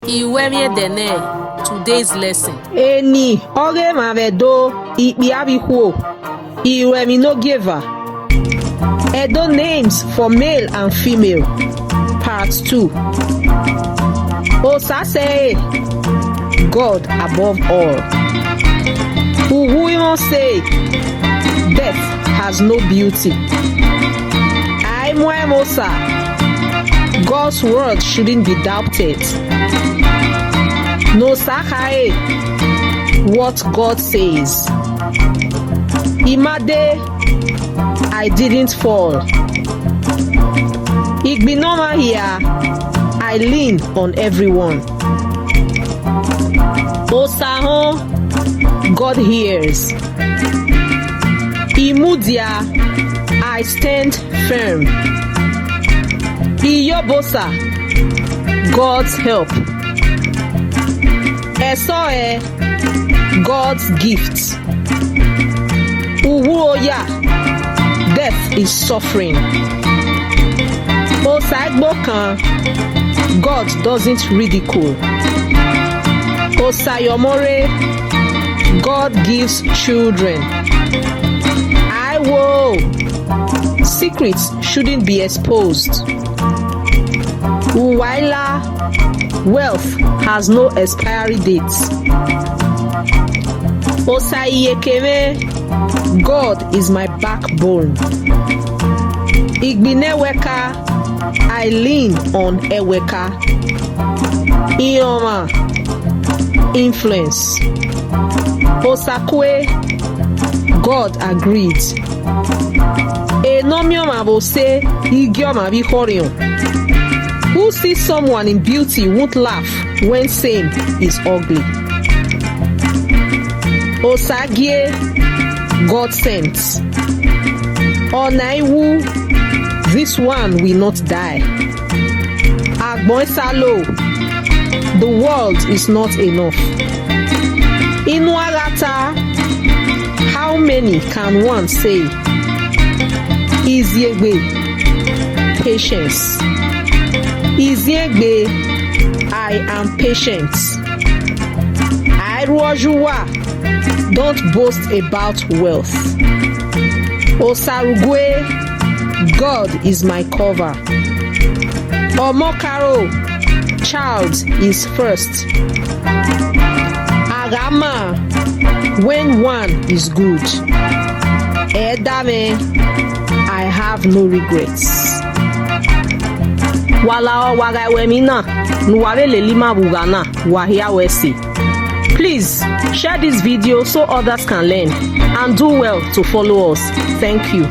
Iwemie dene, today's lesson. Eni oge mavedo ikpi abikwo. Iwemi no giver. Edo names for male and female. Part 2. Osase, God above all. Who say death has no beauty. Mosa, God's word shouldn't be doubted. No sakae, what God says. Imade, I didn't fall. Igbinoma here, I lean on everyone. Osaho, God hears. Imudia, I stand firm. Iyobosa, God's help. Esoe, God's gift. Uwuoya, death is suffering. Osaigbokan, God doesn't ridicule. Osayomore, God gives children. Secrets shouldn't be exposed. Uwaila, wealth has no expiry dates. Osaiyekeme, God is my backbone. Igbineweka, I lean on Eweka. Ioma, influence. Osakwe, God agreed. Who sees someone in beauty won't laugh when same is ugly. Osagie, God sent. Onaiwu, this one will not die. Agboisalo, the world is not enough. Inualata, how many can one say? Iziegbe, patience. Iziegbe, I am patient. Airuojuwa, don't boast about wealth. Osarugwe, God is my cover. Omokaro, child is first. Agama, when one is good. Edame, I have no regrets. Wala waga wemina, nuware lelima bugana, wahia wesi. Please share this video so others can learn and do well to follow us. Thank you.